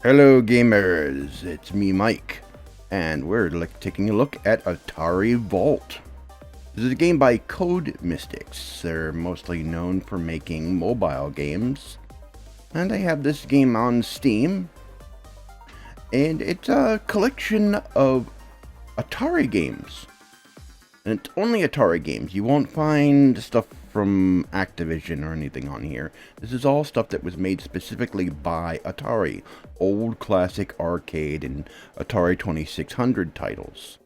Hello gamers, it's me Mike, and we're taking a look at Atari Vault. This is a game by Code Mystics. They're mostly known for making mobile games, and they have this game on Steam, and it's a collection of Atari games. And it's only Atari games. You won't find stuff from Activision or anything on here. This is all stuff that was made specifically by Atari. Old classic arcade and Atari 2600 titles.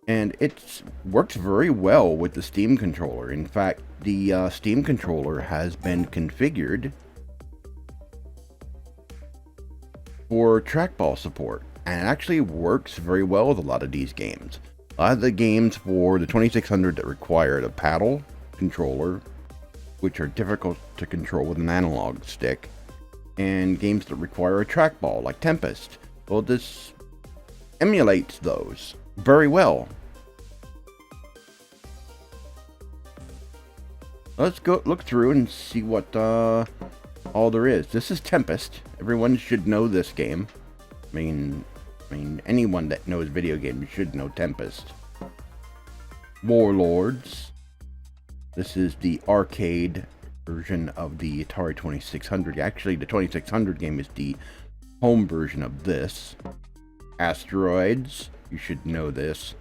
And it works very well with the Steam controller. In fact, the Steam controller has been configured for trackball support. And it actually works very well with a lot of these games. A lot of the games for the 2600 that required a paddle controller, which are difficult to control with an analog stick, and games that require a trackball, like Tempest. Well, this emulates those very well. Let's go look through and see what all there is. This is Tempest. Everyone should know this game. I mean, anyone that knows video games should know Tempest. Warlords. This is the arcade version of the Atari 2600. Actually, the 2600 game is the home version of this. Asteroids. You should know this.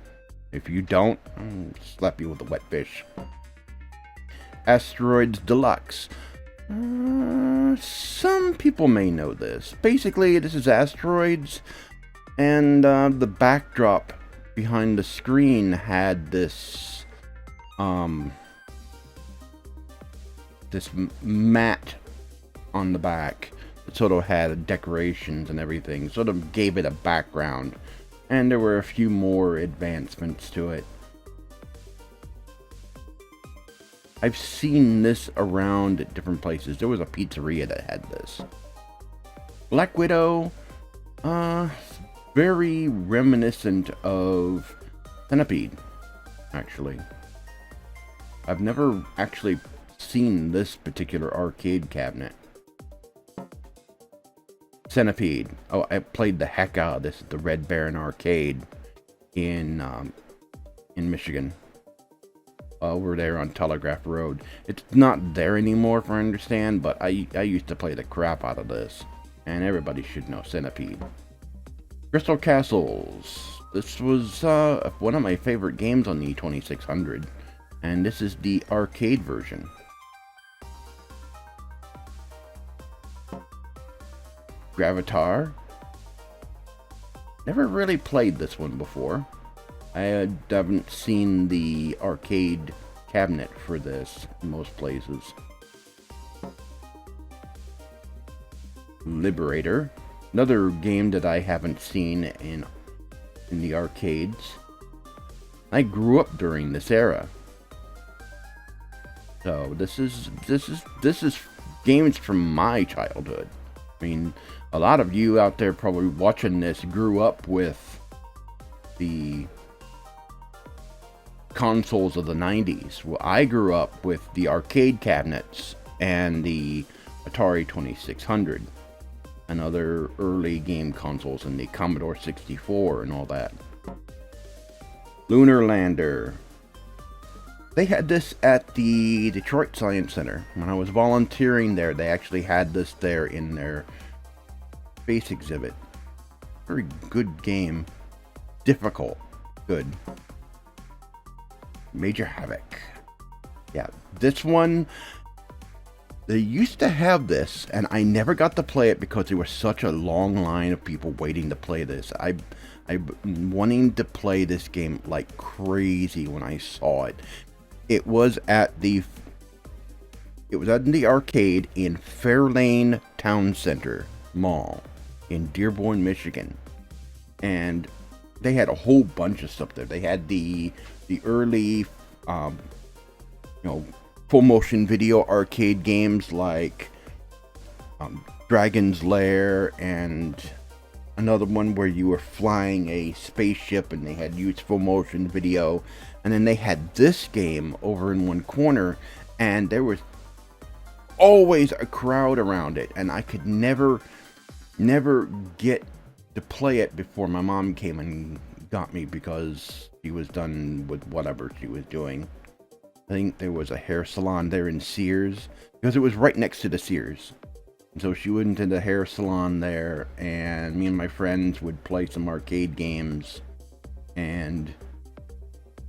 If you don't, I'll slap you with a wet fish. Asteroids Deluxe. Some people may know this. Basically, this is Asteroids, and the backdrop behind the screen had this this mat on the back that sort of had decorations and everything, sort of gave it a background, and there were a few more advancements to it. I've seen this around at different places. There was a pizzeria that had this. Black Widow, very reminiscent of Centipede, actually. I've never actually seen this particular arcade cabinet. Centipede. Oh, I played the heck out of this at the Red Baron Arcade in Michigan. Over there on Telegraph Road. It's not there anymore, if I understand, but I used to play the crap out of this. And everybody should know Centipede. Crystal Castles. This was one of my favorite games on the 2600. And this is the arcade version. Gravitar. Never really played this one before. I haven't seen the arcade cabinet for this in most places. Liberator. Another game that I haven't seen in the arcades. I grew up during this era. So this is games from my childhood. I mean, a lot of you out there probably watching this grew up with the consoles of the 90s. Well, I grew up with the arcade cabinets and the Atari 2600 and other early game consoles and the Commodore 64 and all that. Lunar Lander. They had this at the Detroit Science Center. When I was volunteering there, they actually had this there in their space exhibit. Very good game. Difficult. Good. Major Havoc. Yeah, this one, they used to have this, and I never got to play it because there was such a long line of people waiting to play this. I wanting to play this game like crazy when I saw it. It was at the arcade in Fairlane Town Center Mall in Dearborn, Michigan, and they had a whole bunch of stuff there. They had the early, full motion video arcade games like Dragon's Lair, and another one where you were flying a spaceship and they had used full motion video. And then they had this game over in one corner, and there was always a crowd around it, and I could never never get to play it before my mom came and got me because she was done with whatever she was doing. I think there was a hair salon there in Sears, because it was right next to the Sears. And so she went to the hair salon there, and me and my friends would play some arcade games. And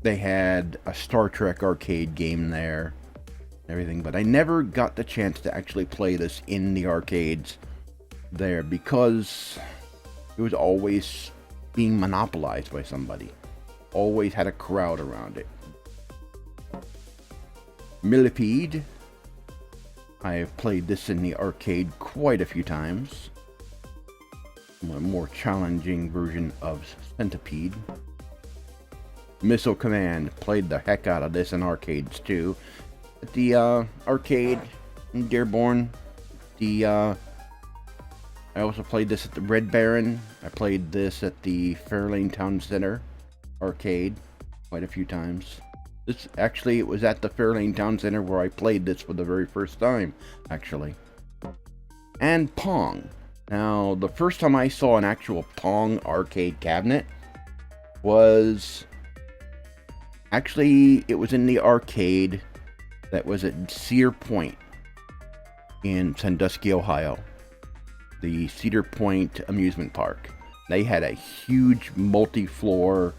they had a Star Trek arcade game there, and everything. But I never got the chance to actually play this in the arcades there because it was always being monopolized by somebody. Always had a crowd around it. Millipede. I have played this in the arcade quite a few times. A more challenging version of Centipede. Missile Command. Played the heck out of this in arcades too. At the arcade in Dearborn. I also played this at the Red Baron. I played this at the Fairlane Town Center arcade quite a few times. It was at the Fairlane Town Center where I played this for the very first time, actually. And Pong. Now, the first time I saw an actual Pong arcade cabinet was... Actually, it was in the arcade that was at Cedar Point in Sandusky, Ohio. The Cedar Point Amusement Park. They had a huge multi-floor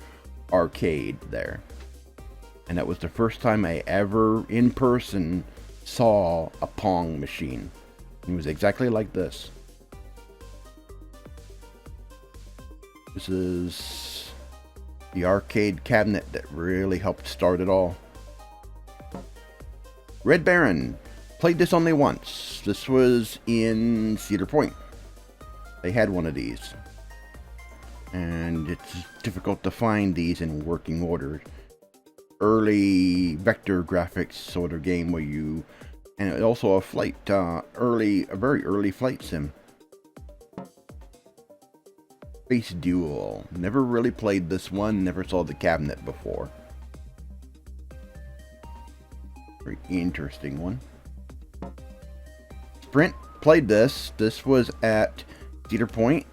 arcade there. And that was the first time I ever, in person, saw a Pong machine. It was exactly like this. This is the arcade cabinet that really helped start it all. Red Baron. Played this only once. This was in Cedar Point. They had one of these. And it's difficult to find these in working order. Early vector graphics sort of game where you... And also a flight, a very early flight sim. Space Duel. Never really played this one. Never saw the cabinet before. Very interesting one. Sprint. Played this. This was at Cedar Point.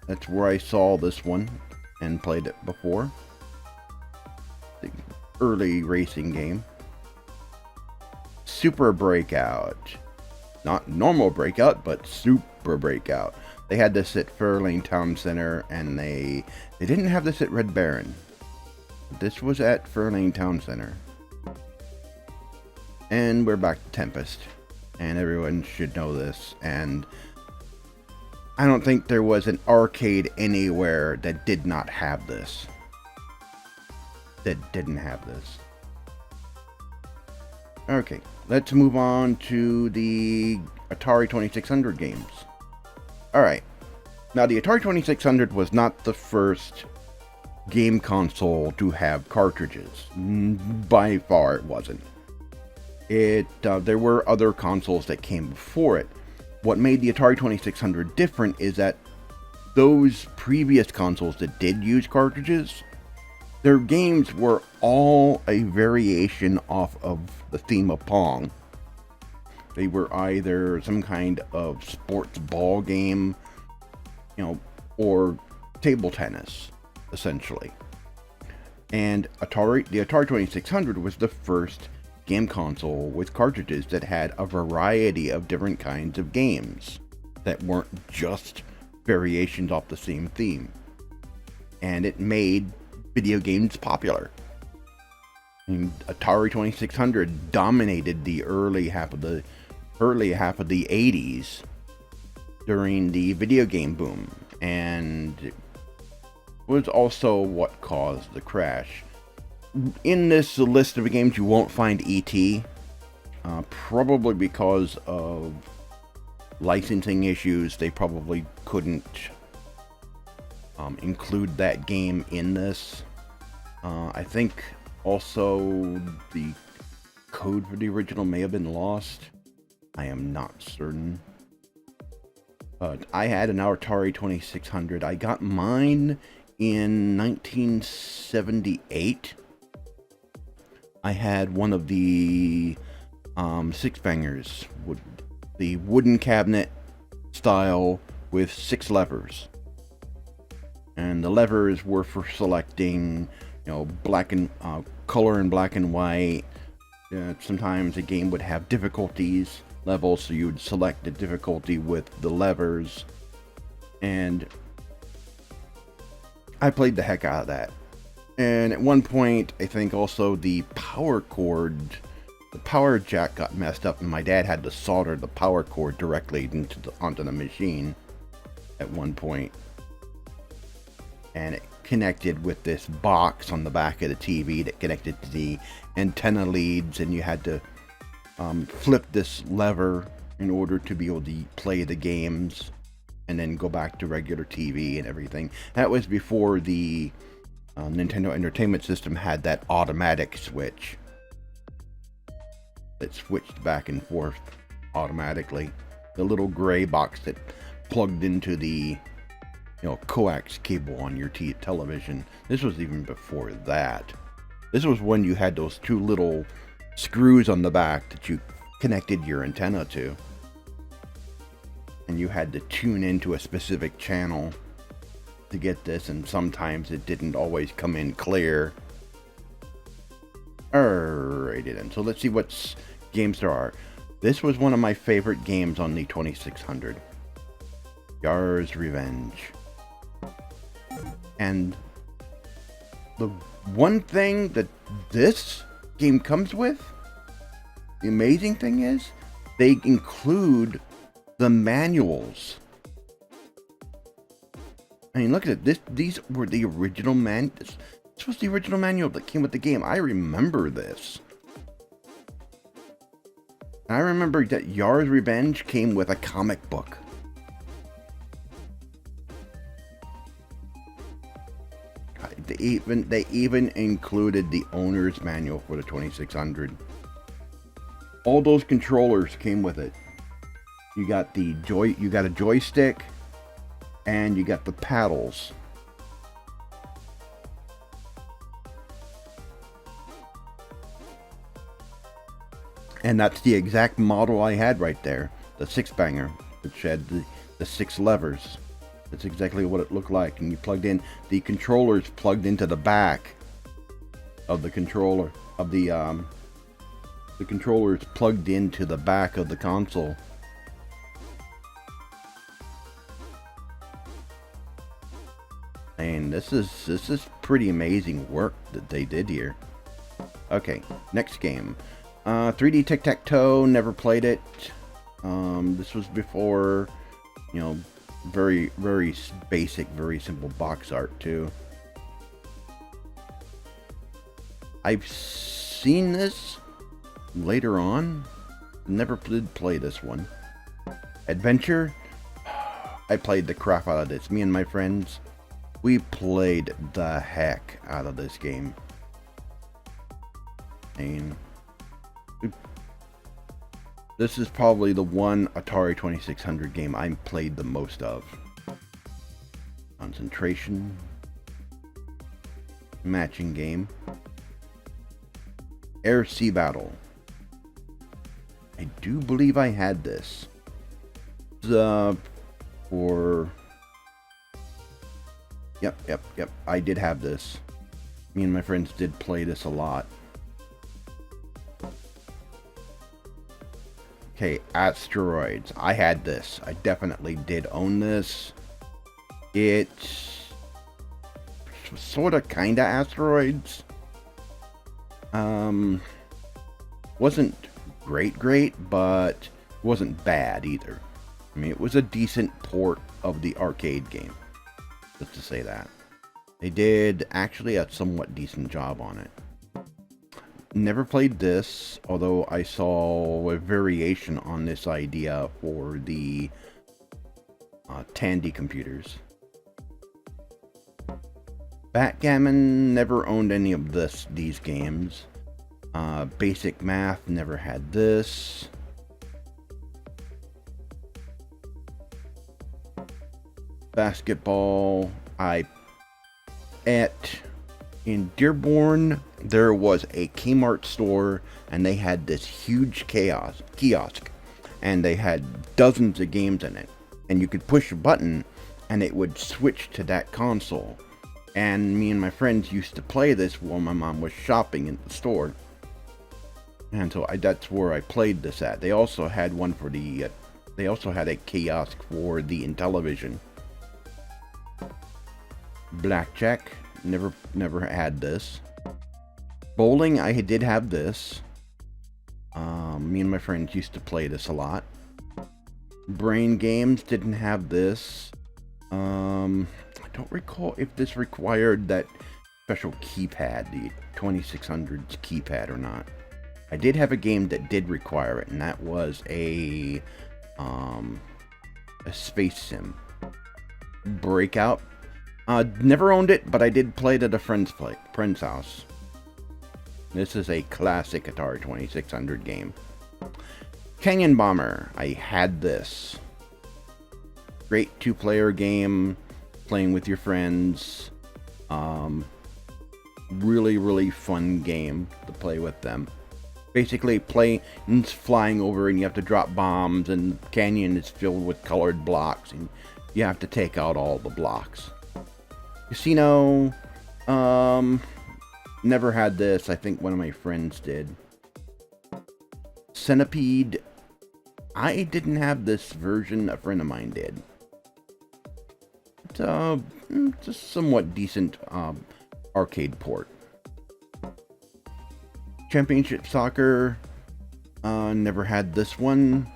That's where I saw this one and played it before. The early racing game. Super Breakout. Not normal Breakout, but Super Breakout. They had this at Fairlane Town Center, and they didn't have this at Red Baron. This was at Fairlane Town Center. And we're back to Tempest. And everyone should know this. And I don't think there was an arcade anywhere that did not have this. That didn't have this. Okay, let's move on to the Atari 2600 games. Alright, now the Atari 2600 was not the first game console to have cartridges. By far it wasn't. There were other consoles that came before it. What made the Atari 2600 different is that those previous consoles that did use cartridges, their games were all a variation off of the theme of Pong. They were either some kind of sports ball game, or table tennis, essentially. And the Atari 2600 was the first game console with cartridges that had a variety of different kinds of games that weren't just variations off the same theme. And it made video games popular. Atari 2600 dominated the early half of the 80s during the video game boom, and it was also what caused the crash. In this list of games, you won't find E.T., probably because of licensing issues. They probably couldn't include that game in this. I think also the code for the original may have been lost. I am not certain. But I had an Atari 2600. I got mine in 1978. I had one of the six bangers, the wooden cabinet style with 6 levers. And the levers were for selecting, black and color in black and white. Sometimes a game would have difficulties levels, so you would select the difficulty with the levers. And I played the heck out of that. And at one point, I think also the power cord, the power jack got messed up, and my dad had to solder the power cord directly onto the machine at one point. And it connected with this box on the back of the TV that connected to the antenna leads, and you had to flip this lever in order to be able to play the games and then go back to regular TV and everything. That was before the Nintendo Entertainment System had that automatic switch that switched back and forth automatically. The little gray box that plugged into the coax cable on your television. This was even before that. This was when you had those 2 little screws on the back that you connected your antenna to. And you had to tune into a specific channel to get this, and sometimes it didn't always come in clear. Alrighty then, so let's see what games there are. This was one of my favorite games on the 2600. Yars Revenge. And the one thing that this game comes with, the amazing thing is, they include the manuals. I mean, look at it. These were the original This was the original manual that came with the game. I remember this. I remember that Yars Revenge came with a comic book. They even included the owner's manual for the 2600. All those controllers came with it. You got a joystick, and you got the paddles. And that's the exact model I had right there, the 6-banger, which had the 6 levers. That's exactly what it looked like. And you plugged in the controllers, plugged into the back of the controller of the controllers plugged into the back of the console. And this is pretty amazing work that they did here. Okay, next game. 3D Tic-Tac-Toe, never played it. This was before, very, very basic, very simple box art too. I've seen this later on. Never did play this one. Adventure. I played the crap out of this. Me and my friends, we played the heck out of this game. And this is probably the one Atari 2600 game I played the most of. Concentration. Matching game. Air Sea Battle. I do believe I had this. For... Yep. I did have this. Me and my friends did play this a lot. Okay, Asteroids. I had this. I definitely did own this. It's sort of kinda Asteroids. Wasn't great, but wasn't bad either. I mean, it was a decent port of the arcade game. Just to say that. They did actually a somewhat decent job on it. Never played this, although I saw a variation on this idea for the Tandy computers. Backgammon, never owned any of these games. Basic Math, never had this. Basketball, in Dearborn, there was a Kmart store, and they had this huge kiosk, and they had dozens of games in it. and you could push a button and it would switch to that console. And me and my friends used to play this while my mom was shopping in the store. And so that's where I played this at. They also had one for the, they also had a kiosk for the Intellivision. Blackjack, never had this. Bowling, I did have this. Me and my friends used to play this a lot. Brain games, didn't have this. I don't recall if this required that special keypad, the 2600's keypad or not. I did have a game that did require it, and that was a space sim. Breakout. Never owned it, but I did play it at a friend's house. This is a classic Atari 2600 game. Canyon Bomber. I had this. Great two-player game, playing with your friends. Really fun game to play with them. Basically, planes flying over and you have to drop bombs, and the canyon is filled with colored blocks, and you have to take out all the blocks. Casino, never had this. I think one of my friends did. Centipede, I didn't have this version. A friend of mine did. It's a somewhat decent arcade port. Championship Soccer, never had this one.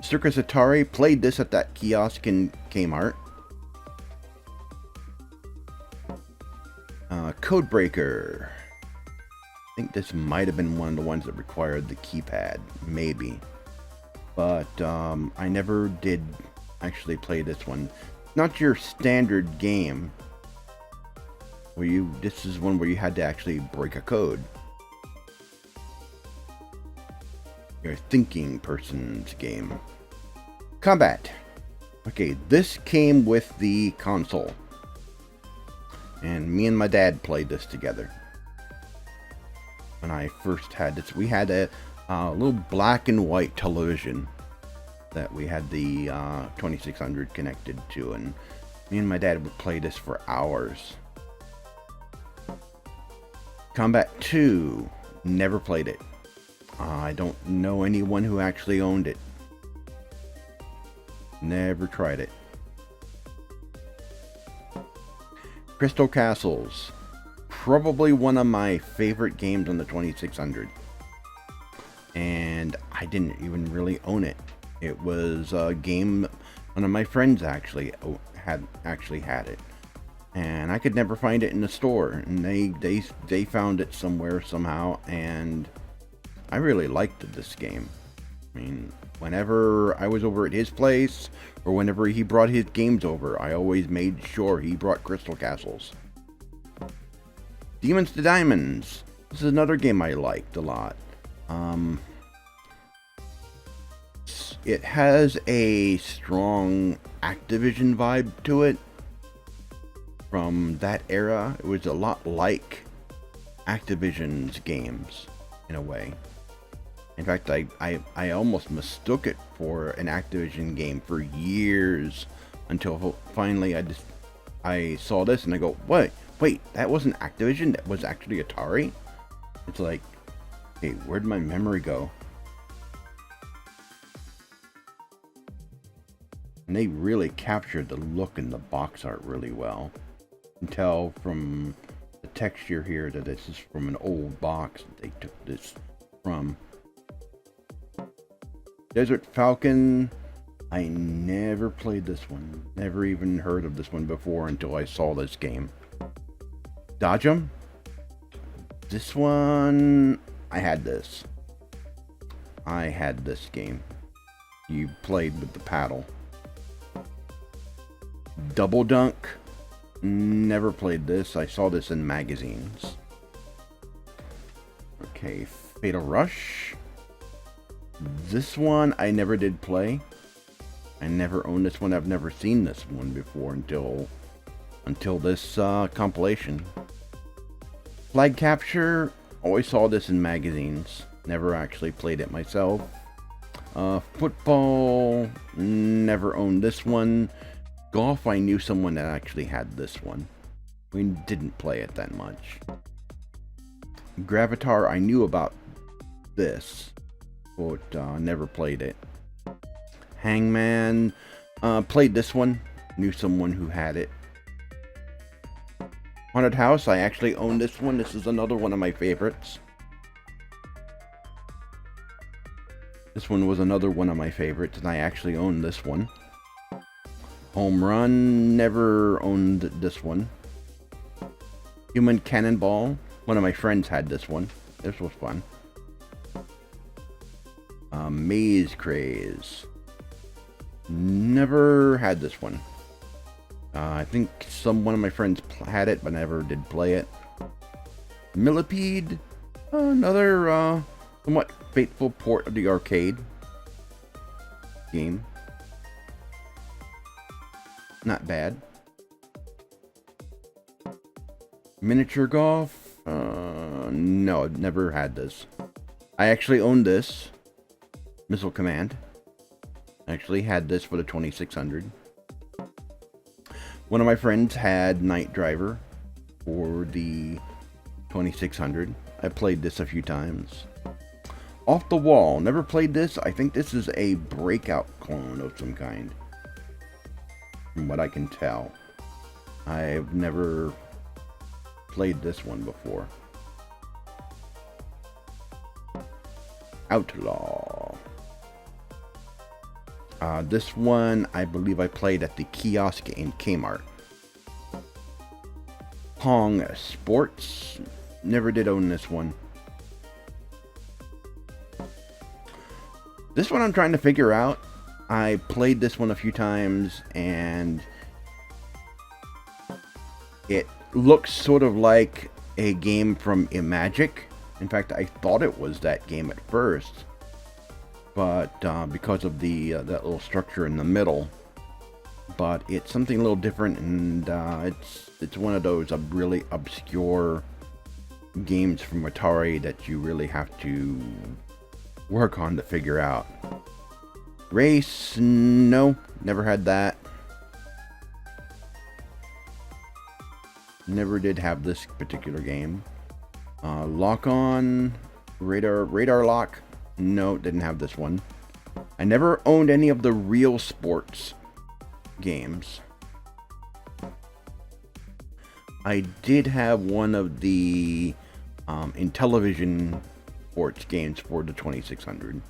Circus Atari, played this at that kiosk in Kmart. Codebreaker. I think this might have been one of the ones that required the keypad, maybe. But I never did actually play this one. Not your standard game. This is one where you had to actually break a code. Your thinking person's game. Combat. Okay, this came with the console. And me and my dad played this together. When I first had this, we had a little black and white television that we had the 2600 connected to, and me and my dad would play this for hours. Combat 2, never played it. I don't know anyone who actually owned it. Never tried it. Crystal Castles. Probably one of my favorite games on the 2600. And I didn't even really own it. It was a game one of my friends actually had it. And I could never find it in the store. And they found it somewhere somehow, and I really liked this game. I mean, whenever I was over at his place, or whenever he brought his games over, I always made sure he brought Crystal Castles. Demons to Diamonds. This is another game I liked a lot. It has a strong Activision vibe to it. From that era, it was a lot like Activision's games, in a way. In fact, I almost mistook it for an Activision game for years, until finally I saw this and I go, wait, that wasn't Activision, that was actually Atari? It's like, hey, where'd my memory go? And they really captured the look and the box art really well. You can tell from the texture here that this is from an old box that they took this from. Desert Falcon, I never played this one. Never even heard of this one before until I saw this game. Dodge 'em. This one, I had this. I had this game. You played with the paddle. Double Dunk. Never played this. I saw this in magazines. Okay, Fatal Rush. This one I never did play. I never owned this one. I've never seen this one before until this compilation. Flag Capture. Always saw this in magazines. Never actually played it myself. Football, never owned this one. Golf, I knew someone that actually had this one. We didn't play it that much. Gravitar, I knew about this, but never played it. Hangman, played this one. Knew someone who had it. Haunted House, I actually own this one. This is another one of my favorites. This one was another one of my favorites, and I actually own this one. Home Run, never owned this one. Human Cannonball, one of my friends had this one. This was fun. Maze Craze, never had this one. I think one of my friends had it, but never did play it. Millipede, another somewhat faithful port of the arcade game. Not bad. Miniature Golf, no, never had this. I actually owned this. Missile Command. I actually had this for the 2600. One of my friends had Night Driver for the 2600. I played this a few times. Off the Wall, never played this. I think this is a breakout clone of some kind, from what I can tell. I've never played this one before. Outlaw. This one, I believe I played at the kiosk in Kmart. Pong Sports, never did own this one. This one I'm trying to figure out. I played this one a few times, and it looks sort of like a game from Imagic. In fact, I thought it was that game at first, but because of the that little structure in the middle. But it's something a little different, and it's one of those really obscure games from Atari that you really have to work on to figure out. Race, no, never had that. Never did have this particular game. Lock On, Radar Lock, no, didn't have this one. I never owned any of the real sports games. I did have one of the Intellivision sports games for the 2600.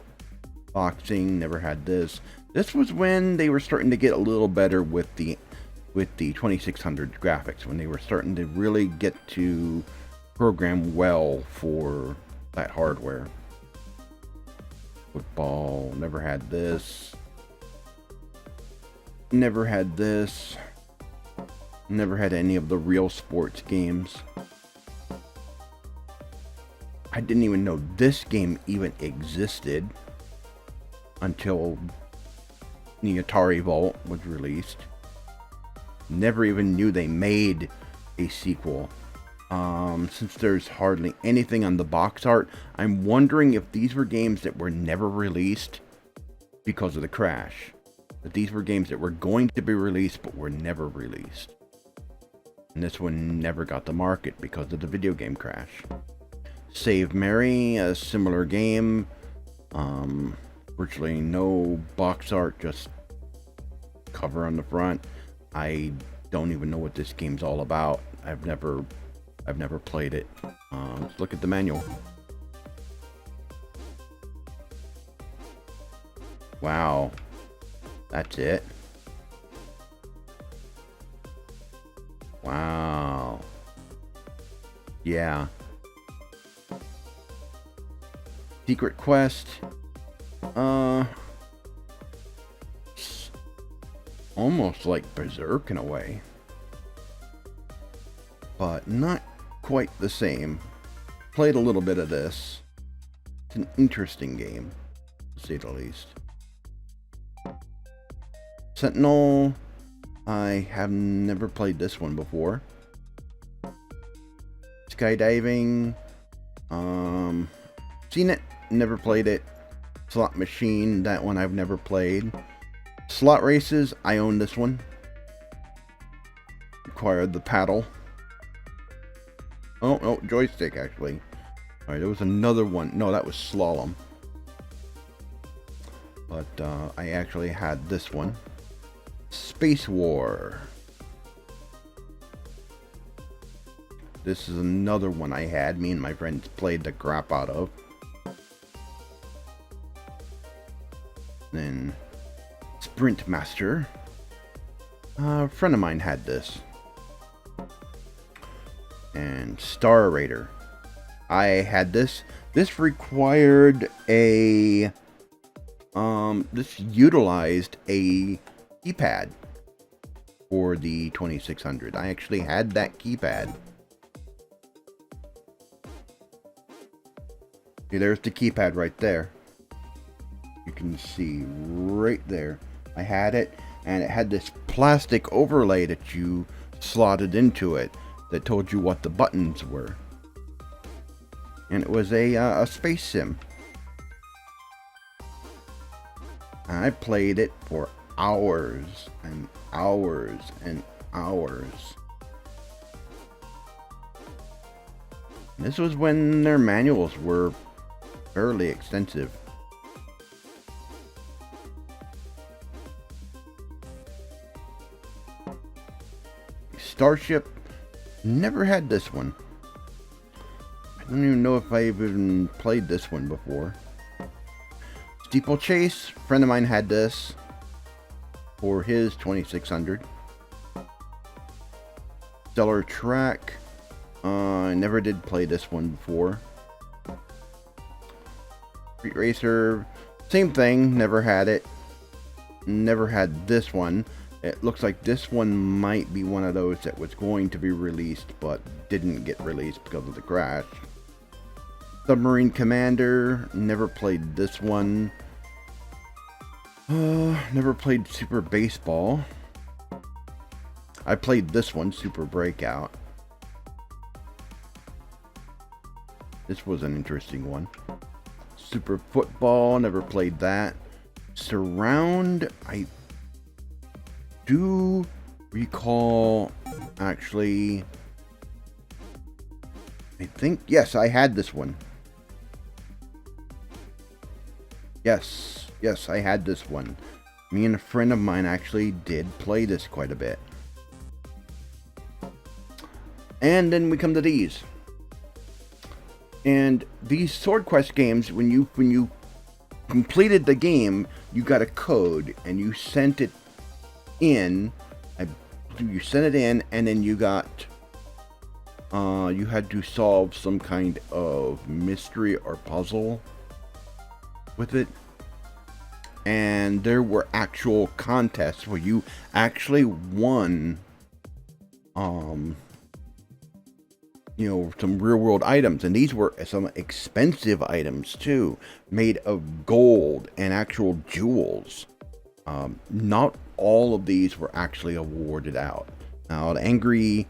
Boxing, never had this. This was when they were starting to get a little better with the 2600 graphics, when they were starting to really get to program well for that hardware. Football, never had this. Never had this. Never had any of the real sports games. I didn't even know this game even existed until the Atari Vault was released. Never even knew they made a sequel. Since there's hardly anything on the box art, I'm wondering if these were games that were never released because of the crash. That these were games that were going to be released but were never released. And this one never got to market because of the video game crash. Save Mary, a similar game. Virtually no box art, just cover on the front. I don't even know what this game's all about. I've never played it. Let's look at the manual. Wow, that's it. Wow. Yeah. Secret Quest. Almost like Berserk in a way, but not quite the same. Played a little bit of this. It's an interesting game, to say the least. Sentinel. I have never played this one before. Skydiving. Seen it, never played it. Slot machine, that one I've never played. Slot races, I own this one. Required the paddle. Oh, no, joystick actually. Alright, there was another one. No, that was slalom. But I actually had this one. Space War. This is another one I had. Me and my friends played the crap out of. Then Sprint Master. A friend of mine had this. And Star Raider. I had this. This required a... this utilized a keypad for the 2600. I actually had that keypad. See, there's the keypad right there. You can see right there. I had it, and it had this plastic overlay that you slotted into it that told you what the buttons were. And it was a space sim. And I played it for hours and hours and hours. And this was when their manuals were fairly extensive. Starship, never had this one. I don't even know if I've even played this one before. Steeplechase, a friend of mine had this for his 2600. Stellar Track, I never did play this one before. Street Racer, same thing, never had it. Never had this one. It looks like this one might be one of those that was going to be released but didn't get released because of the crash. Submarine Commander, never played this one. Never played Super Baseball. I played this one, Super Breakout. This was an interesting one. Super Football, never played that. Surround, I do recall, actually, I think, yes, I had this one. Yes, I had this one. Me and a friend of mine actually did play this quite a bit. And then we come to these. And these Sword Quest games, when you completed the game, you got a code and you sent it in. You sent it in, and then you got you had to solve some kind of mystery or puzzle with it. And there were actual contests where you actually won you know, some real world items, and these were some expensive items too, made of gold and actual jewels. Not all of these were actually awarded out. Now, the angry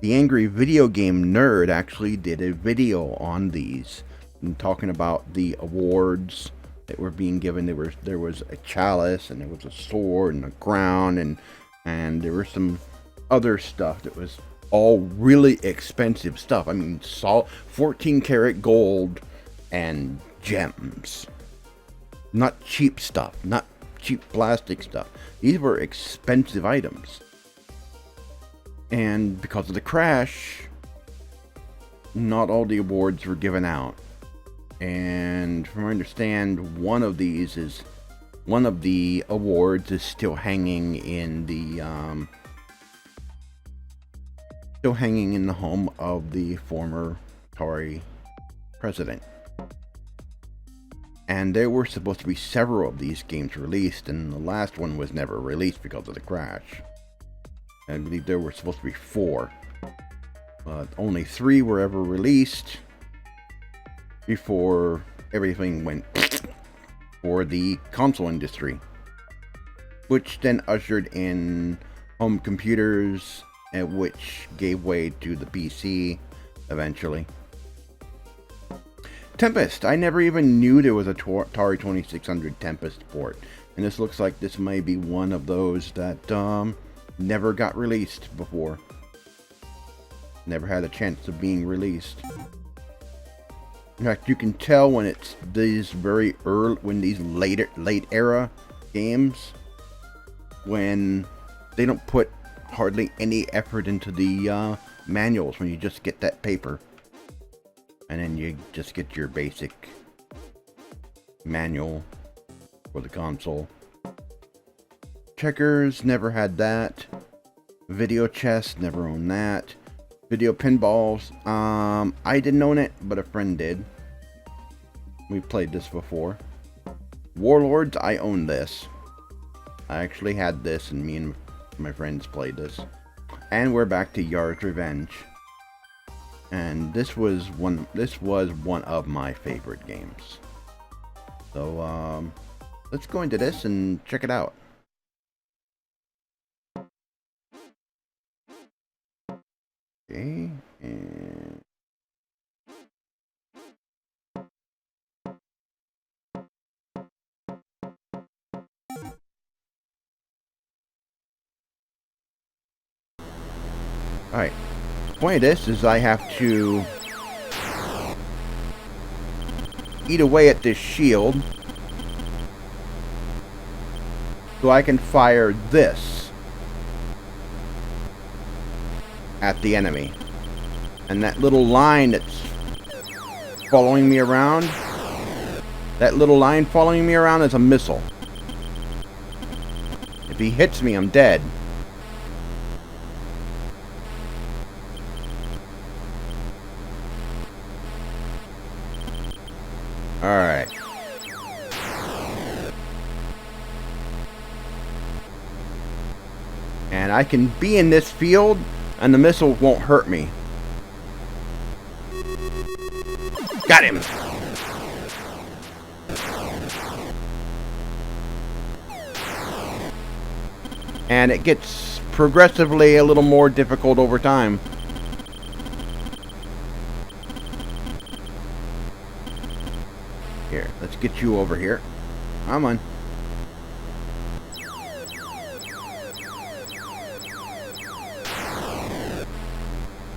video game nerd actually did a video on these and talking about the awards that were being given. There was a chalice, and there was a sword and a crown, and there was some other stuff that was all really expensive stuff. I mean, 14 karat gold and gems. Not cheap stuff, not cheap plastic stuff. These were expensive items. And because of the crash, not all the awards were given out. And from what I understand, one of the awards is still hanging in the home of the former Atari president. And there were supposed to be several of these games released, and the last one was never released because of the crash. I believe there were supposed to be 4, but only 3 were ever released before everything went for the console industry, which then ushered in home computers, which gave way to the PC eventually. Tempest. I never even knew there was a Atari 2600 Tempest port. And this looks like this may be one of those that never got released before. Never had a chance of being released. In fact, you can tell when it's these very early, when these late era games, when they don't put hardly any effort into the manuals, when you just get that paper. And then you just get your basic manual for the console. Checkers, never had that. Video chess, never owned that. Video pinballs, I didn't own it, but a friend did. We've played this before. Warlords, I own this. I actually had this, and me and my friends played this. And we're back to Yars Revenge. And this was one of my favorite games. So let's go into this and check it out. Okay, and alright. The point of this is I have to eat away at this shield so I can fire this at the enemy. And that little line that's following me around, is a missile. If he hits me, I'm dead. Alright. And I can be in this field and the missile won't hurt me. Got him! And it gets progressively a little more difficult over time. Here, let's get you over here. Come on.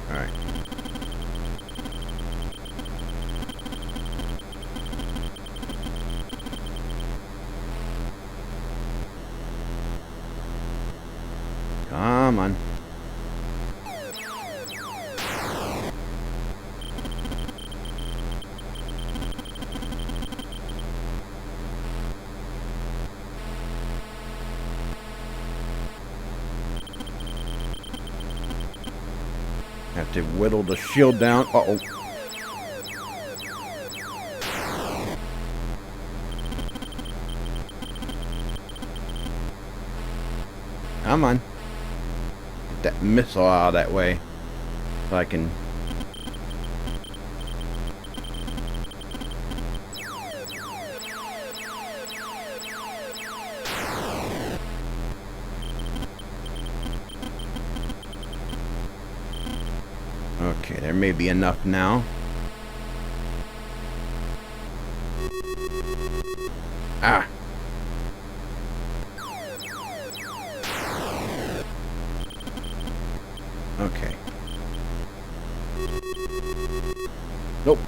Alright. Come on. Have to whittle the shield down. Uh-oh. Come on. Get that missile out of that way. So I can... Okay, there may be enough now. Ah! Okay. Nope.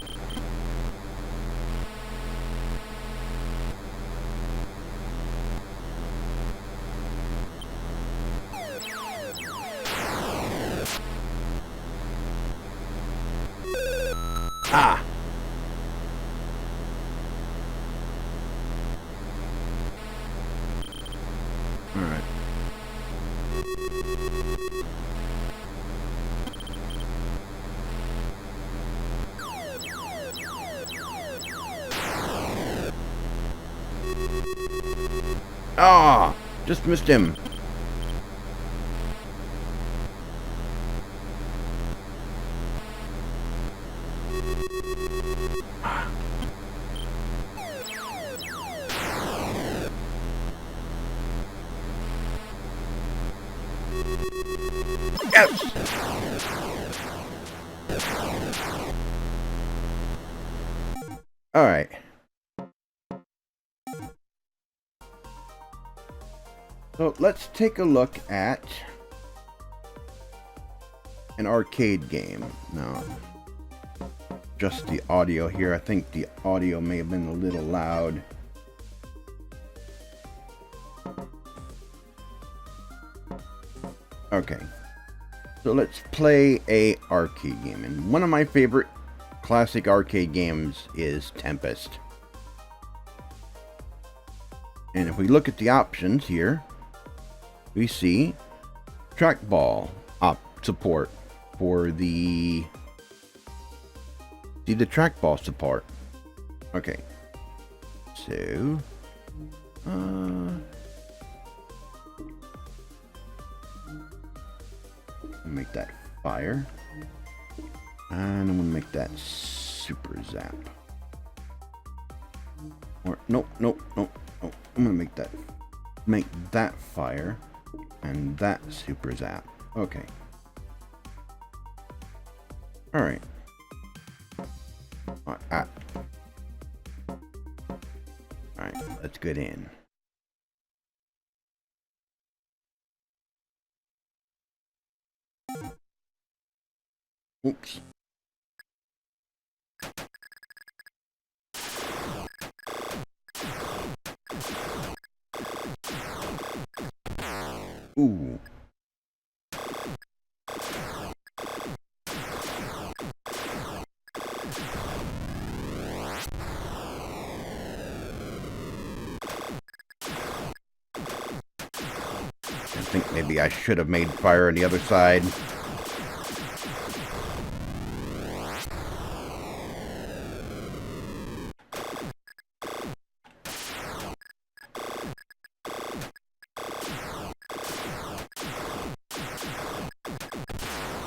Ah! All right. Ah! Just missed him. Yes! Alright. So let's take a look at an arcade game. Now, just the audio here. I think the audio may have been a little loud. Okay. So let's play a arcade game. And one of my favorite classic arcade games is Tempest. And if we look at the options here, we see trackball support for the trackball support. Okay. So make that fire. And I'm gonna make that super zap. Or nope. I'm gonna make that fire and that super zap. Okay. Alright. Alright, let's get in. Oops. Ooh. I think maybe I should have made fire on the other side.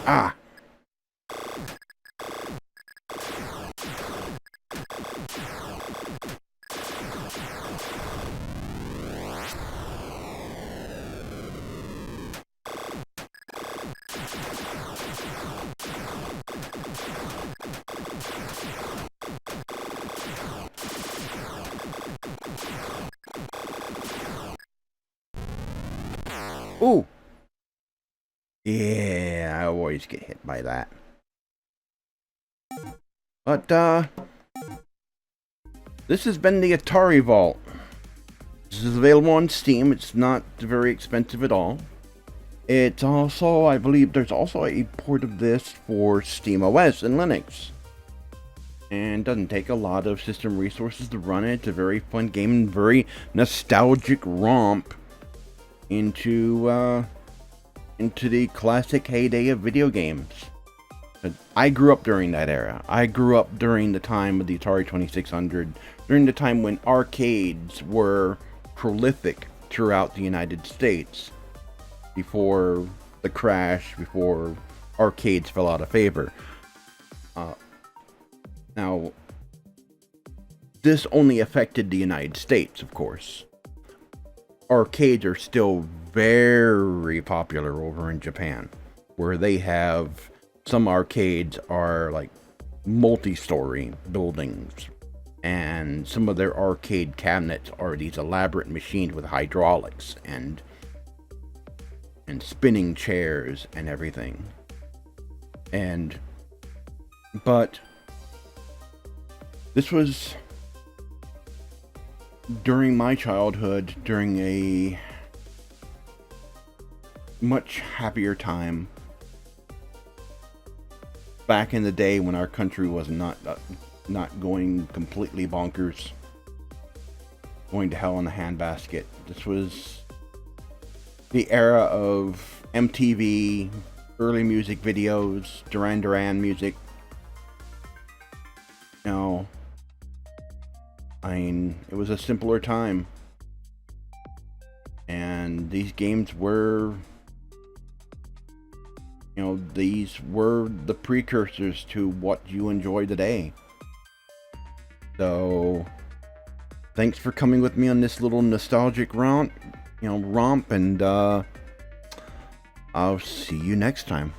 Ah! Ooh! Yeah, I always get hit by that. But, this has been the Atari Vault. This is available on Steam. It's not very expensive at all. It's also, I believe there's also a port of this for SteamOS and Linux. And doesn't take a lot of system resources to run it. It's a very fun game and very nostalgic romp into the classic heyday of video games. I grew up during that era. I grew up during the time of the Atari 2600, during the time when arcades were prolific throughout the United States, before the crash, before arcades fell out of favor. Now, this only affected the United States, of course. Arcades are still very popular over in Japan, where they have some arcades are like multi-story buildings, and some of their arcade cabinets are these elaborate machines with hydraulics and spinning chairs and everything. But this was during my childhood, during a much happier time, back in the day when our country was not going completely bonkers, going to hell in a handbasket. This was the era of MTV, early music videos, Duran Duran music. You know, I mean, it was a simpler time. And these games were, you know, these were the precursors to what you enjoy today. So, thanks for coming with me on this little nostalgic romp, and I'll see you next time.